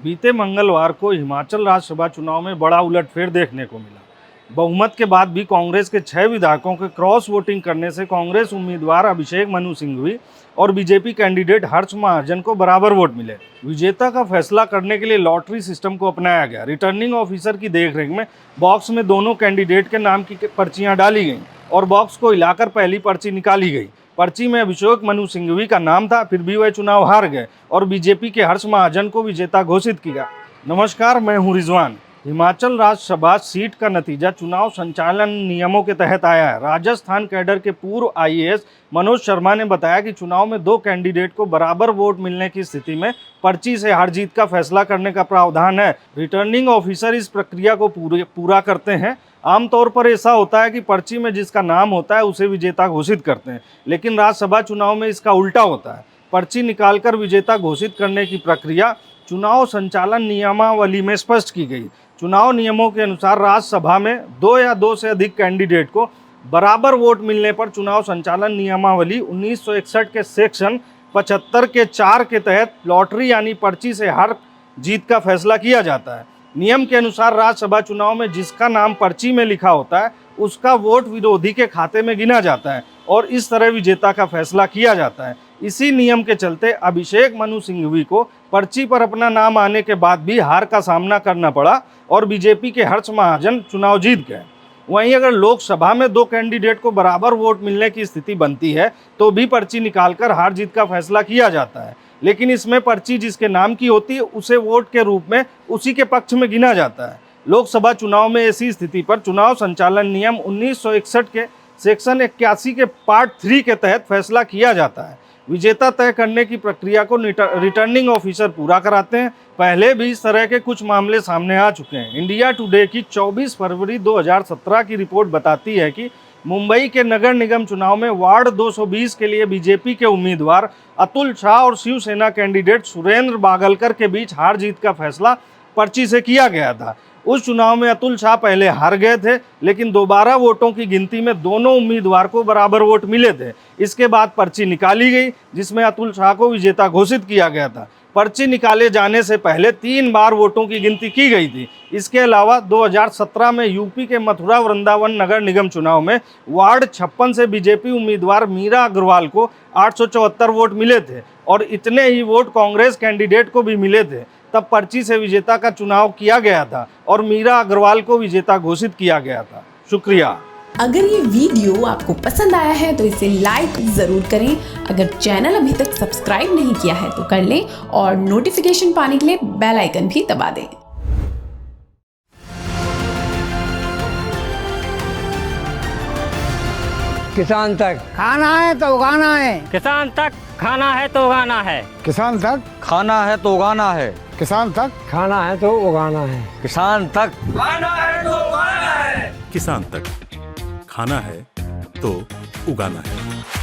बीते मंगलवार को हिमाचल राज्यसभा चुनाव में बड़ा उलटफेर देखने को मिला। बहुमत के बाद भी कांग्रेस के 6 विधायकों के क्रॉस वोटिंग करने से कांग्रेस उम्मीदवार अभिषेक मनु सिंघवी और बीजेपी कैंडिडेट हर्ष महाजन को बराबर वोट मिले। विजेता का फैसला करने के लिए लॉटरी सिस्टम को अपनाया गया। रिटर्निंग ऑफिसर की देखरेख में बॉक्स में दोनों कैंडिडेट के नाम की पर्चियां डाली गईं और बॉक्स को हिलाकर पहली पर्ची निकाली गई। पर्ची में अभिषेक मनु सिंघवी का नाम था, फिर भी वह चुनाव हार गए और बीजेपी के हर्ष महाजन को विजेता घोषित किया। नमस्कार, मैं हूं रिजवान। हिमाचल राज्यसभा सीट का नतीजा चुनाव संचालन नियमों के तहत आया है। राजस्थान कैडर के पूर्व आईएएस मनोज शर्मा ने बताया कि चुनाव में 2 कैंडिडेट को बराबर वोट मिलने की स्थिति में पर्ची से हार जीत का फैसला करने का प्रावधान है। रिटर्निंग ऑफिसर इस प्रक्रिया को पूरा करते हैं। आमतौर पर ऐसा होता है कि पर्ची में जिसका नाम होता है उसे विजेता घोषित करते हैं, लेकिन राज्यसभा चुनाव में इसका उल्टा होता है। पर्ची निकालकर विजेता घोषित करने की प्रक्रिया चुनाव संचालन नियमावली में स्पष्ट की गई। चुनाव नियमों के अनुसार राज्यसभा में 2 या 2 से अधिक कैंडिडेट को बराबर वोट मिलने पर चुनाव संचालन नियमावली 1961 के सेक्शन 75 के 4 के तहत लॉटरी यानी पर्ची से हार जीत का फैसला किया जाता है। नियम के अनुसार राज्यसभा चुनाव में जिसका नाम पर्ची में लिखा होता है उसका वोट विरोधी के खाते में गिना जाता है और इस तरह विजेता का फैसला किया जाता है। इसी नियम के चलते अभिषेक मनु सिंघवी को पर्ची पर अपना नाम आने के बाद भी हार का सामना करना पड़ा और बीजेपी के हर्ष महाजन चुनाव जीत गए। वहीं अगर लोकसभा में 2 कैंडिडेट को बराबर वोट मिलने की स्थिति बनती है तो भी पर्ची निकालकर हार जीत का फैसला किया जाता है, लेकिन इसमें पर्ची जिसके नाम की होती है उसे वोट के रूप में उसी के पक्ष में गिना जाता है। लोकसभा चुनाव में ऐसी स्थिति पर चुनाव संचालन नियम 1961 के सेक्शन 81 के पार्ट 3 के तहत फैसला किया जाता है। विजेता तय करने की प्रक्रिया को रिटर्निंग ऑफिसर पूरा कराते हैं। पहले भी इस तरह के कुछ मामले सामने आ चुके हैं। इंडिया टुडे की 24 फरवरी 2017 की रिपोर्ट बताती है कि मुंबई के नगर निगम चुनाव में वार्ड 220 के लिए बीजेपी के उम्मीदवार अतुल शाह और शिवसेना कैंडिडेट सुरेंद्र बागलकर के बीच हार जीत का फैसला पर्ची से किया गया था। उस चुनाव में अतुल शाह पहले हार गए थे, लेकिन दोबारा वोटों की गिनती में दोनों उम्मीदवार को बराबर वोट मिले थे। इसके बाद पर्ची निकाली गई जिसमें अतुल शाह को विजेता घोषित किया गया था। पर्ची निकाले जाने से पहले 3 बार वोटों की गिनती की गई थी। इसके अलावा 2017 में यूपी के मथुरा वृंदावन नगर निगम चुनाव में वार्ड 56 से बीजेपी उम्मीदवार मीरा अग्रवाल को 874 वोट मिले थे और इतने ही वोट कांग्रेस कैंडिडेट को भी मिले थे। तब पर्ची से विजेता का चुनाव किया गया था और मीरा अग्रवाल को विजेता घोषित किया गया था। शुक्रिया। अगर ये वीडियो आपको पसंद आया है तो इसे लाइक जरूर करें। अगर चैनल अभी तक सब्सक्राइब नहीं किया है तो कर लें और नोटिफिकेशन पाने के लिए बेल आइकन भी दबा दें। किसान तक खाना है तो उगाना है, किसान तक खाना है तो उगाना है, किसान तक खाना है तो उगाना है, किसान तक खाना है तो उगाना है, किसान तक खाना है तो उगाना है, किसान तक खाना है तो उगाना है।